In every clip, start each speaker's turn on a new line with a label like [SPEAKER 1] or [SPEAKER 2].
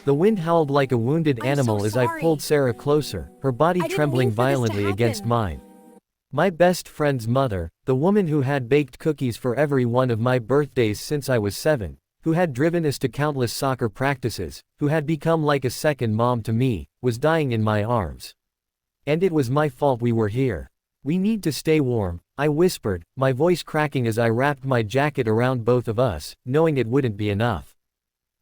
[SPEAKER 1] The wind howled like a wounded
[SPEAKER 2] I'm so
[SPEAKER 1] animal as I
[SPEAKER 2] sorry.
[SPEAKER 1] pulled Sarah closer, her body
[SPEAKER 2] I didn't
[SPEAKER 1] trembling
[SPEAKER 2] mean for this to
[SPEAKER 1] violently against
[SPEAKER 2] happen.
[SPEAKER 1] mine. My best friend's mother, the woman who had baked cookies for every one of my birthdays since I was 7, who had driven us to countless soccer practices, who had become like a second mom to me, was dying in my arms. And it was my fault we were here. We need to stay warm, I whispered, my voice cracking as I wrapped my jacket around both of us, knowing it wouldn't be enough.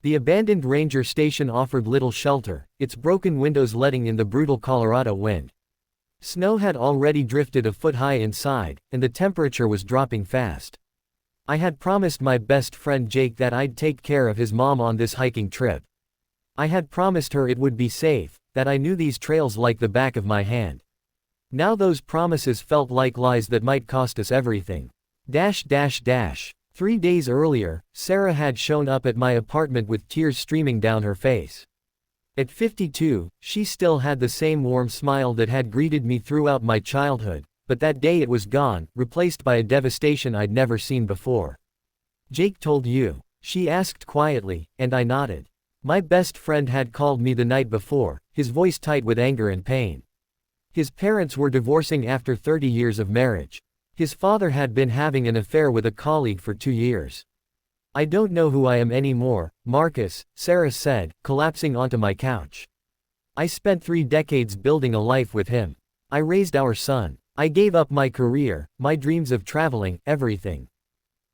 [SPEAKER 1] The abandoned ranger station offered little shelter, its broken windows letting in the brutal Colorado wind. Snow had already drifted a foot high inside, and the temperature was dropping fast. I had promised my best friend Jake that I'd take care of his mom on this hiking trip. I had promised her it would be safe, that I knew these trails like the back of my hand. Now those promises felt like lies that might cost us everything. 3 days earlier, Sarah had shown up at my apartment with tears streaming down her face. At 52, she still had the same warm smile that had greeted me throughout my childhood, but that day it was gone, replaced by a devastation I'd never seen before. "Jake told you?" she asked quietly, and I nodded. My best friend had called me the night before, his voice tight with anger and pain. His parents were divorcing after 30 years of marriage. His father had been having an affair with a colleague for 2 years. "I don't know who I am anymore, Marcus," Sarah said, collapsing onto my couch. "I spent 3 decades building a life with him. I raised our son. I gave up my career, my dreams of traveling, everything.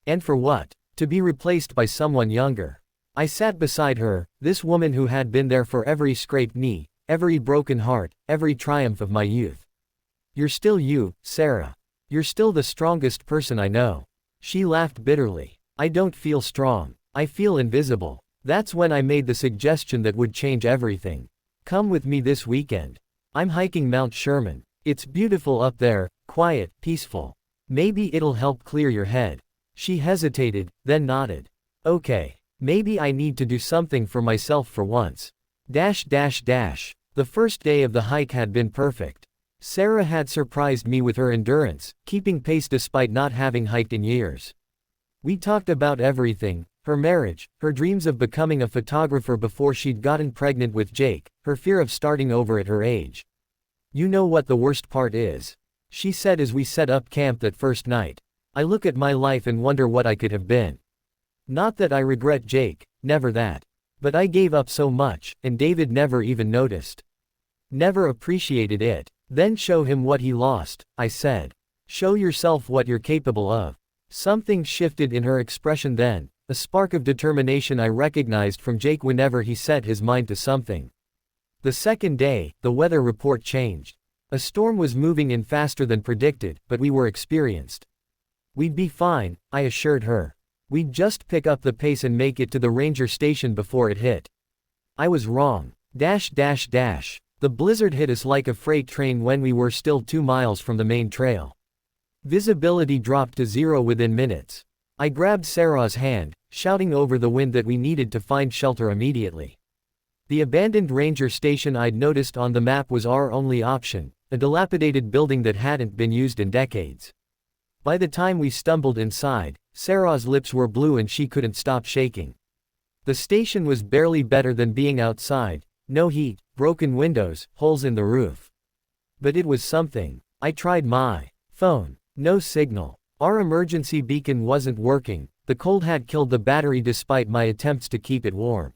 [SPEAKER 1] And for what? To be replaced by someone younger." I sat beside her, this woman who had been there for every scraped knee, every broken heart, every triumph of my youth. "You're still you, Sarah. You're still the strongest person I know." She laughed bitterly. "I don't feel strong. I feel invisible." That's when I made the suggestion that would change everything. "Come with me this weekend. I'm hiking Mount Sherman. It's beautiful up there, quiet, peaceful. Maybe it'll help clear your head." She hesitated, then nodded. "Okay. Maybe I need to do something for myself for once." The first day of the hike had been perfect. Sarah had surprised me with her endurance, keeping pace despite not having hiked in years. We talked about everything, her marriage, her dreams of becoming a photographer before she'd gotten pregnant with Jake, her fear of starting over at her age. "You know what the worst part is?" she said as we set up camp that first night. "I look at my life and wonder what I could have been. Not that I regret Jake, never that. But I gave up so much, and David never even noticed. Never appreciated it. Then show him what he lost," I said. "Show yourself what you're capable of." Something shifted in her expression then, a spark of determination I recognized from Jake whenever he set his mind to something. The second day, the weather report changed. A storm was moving in faster than predicted, but we were experienced. "We'd be fine," I assured her. "We'd just pick up the pace and make it to the ranger station before it hit." I was wrong. The blizzard hit us like a freight train when we were still 2 miles from the main trail. Visibility dropped to 0 within minutes. I grabbed Sarah's hand, shouting over the wind that we needed to find shelter immediately. The abandoned ranger station I'd noticed on the map was our only option, a dilapidated building that hadn't been used in decades. By the time we stumbled inside, Sarah's lips were blue and she couldn't stop shaking. The station was barely better than being outside, no heat, broken windows, holes in the roof. But it was something. I tried my phone. No signal. Our emergency beacon wasn't working, the cold had killed the battery despite my attempts to keep it warm.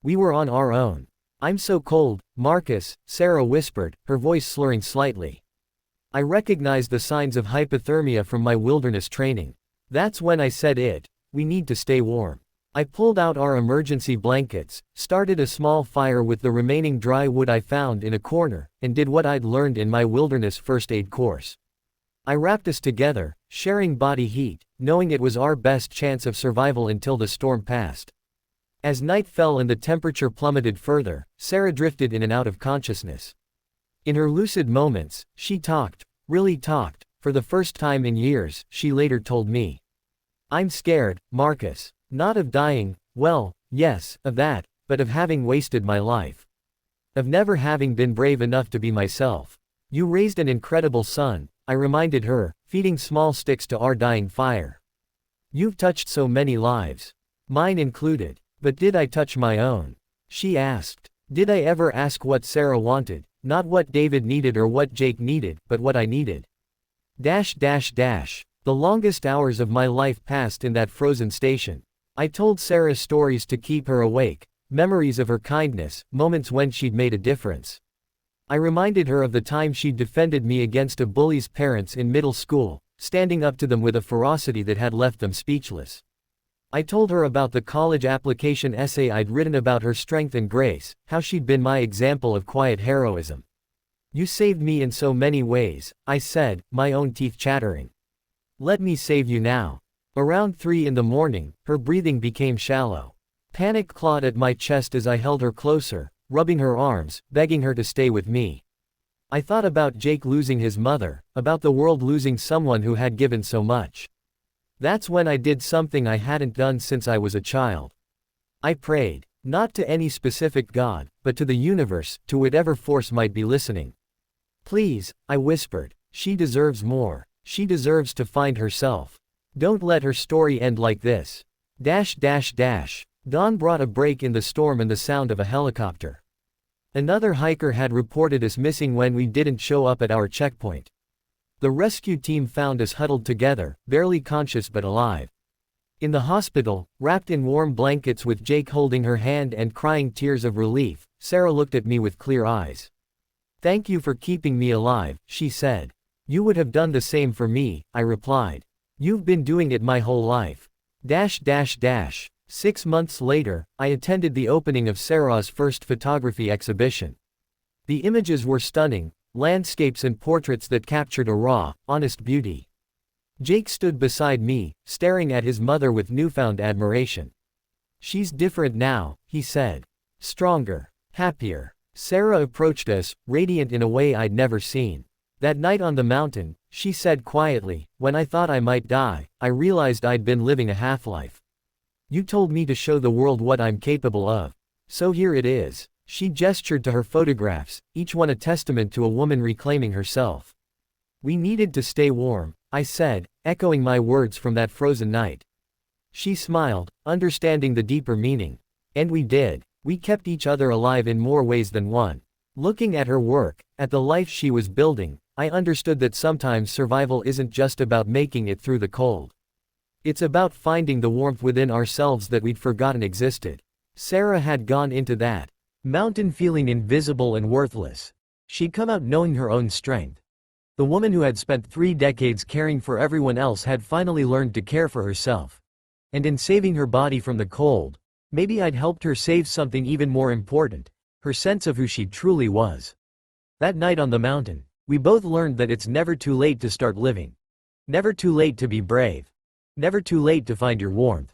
[SPEAKER 1] We were on our own. "I'm so cold, Marcus," Sarah whispered, her voice slurring slightly. I recognized the signs of hypothermia from my wilderness training. That's when I said it. "We need to stay warm." I pulled out our emergency blankets, started a small fire with the remaining dry wood I found in a corner, and did what I'd learned in my wilderness first aid course. I wrapped us together, sharing body heat, knowing it was our best chance of survival until the storm passed. As night fell and the temperature plummeted further, Sarah drifted in and out of consciousness. In her lucid moments, she talked, really talked, for the first time in years, she later told me. "I'm scared, Marcus. Not of dying, well, yes, of that, but of having wasted my life. Of never having been brave enough to be myself. You raised an incredible son," I reminded her, feeding small sticks to our dying fire. "You've touched so many lives. Mine included. But did I touch my own?" She asked. Did I ever ask what Sarah wanted? Not what David needed or what Jake needed, but what I needed. The longest hours of my life passed in that frozen station. I told Sarah stories to keep her awake, memories of her kindness, moments when she'd made a difference. I reminded her of the time she'd defended me against a bully's parents in middle school, standing up to them with a ferocity that had left them speechless. I told her about the college application essay I'd written about her strength and grace, how she'd been my example of quiet heroism. You saved me in so many ways, I said, my own teeth chattering. Let me save you now. Around 3 in the morning, her breathing became shallow. Panic clawed at my chest as I held her closer, rubbing her arms, begging her to stay with me. I thought about Jake losing his mother, about the world losing someone who had given so much. That's when I did something I hadn't done since I was a child. I prayed, not to any specific God, but to the universe, to whatever force might be listening. Please, I whispered, she deserves more. She deserves to find herself. Don't let her story end like this. Dawn brought a break in the storm and the sound of a helicopter. Another hiker had reported us missing when we didn't show up at our checkpoint. The rescue team found us huddled together, barely conscious but alive. In the hospital, wrapped in warm blankets with Jake holding her hand and crying tears of relief, Sarah looked at me with clear eyes. Thank you for keeping me alive, she said. You would have done the same for me, I replied. You've been doing it my whole life. 6 months later, I attended the opening of Sarah's first photography exhibition. The images were stunning, landscapes and portraits that captured a raw, honest beauty. Jake stood beside me, staring at his mother with newfound admiration. She's different now, he said. Stronger, happier. Sarah approached us, radiant in a way I'd never seen. That night on the mountain, she said quietly, when I thought I might die, I realized I'd been living a half-life. You told me to show the world what I'm capable of. So here it is. She gestured to her photographs, each one a testament to a woman reclaiming herself. We needed to stay warm, I said, echoing my words from that frozen night. She smiled, understanding the deeper meaning. And we did. We kept each other alive in more ways than one. Looking at her work, at the life she was building, I understood that sometimes survival isn't just about making it through the cold. It's about finding the warmth within ourselves that we'd forgotten existed. Sarah had gone into that mountain feeling invisible and worthless. She'd come out knowing her own strength. The woman who had spent 3 decades caring for everyone else had finally learned to care for herself. And in saving her body from the cold, maybe I'd helped her save something even more important, her sense of who she truly was. That night on the mountain, we both learned that it's never too late to start living. Never too late to be brave. Never too late to find your warmth.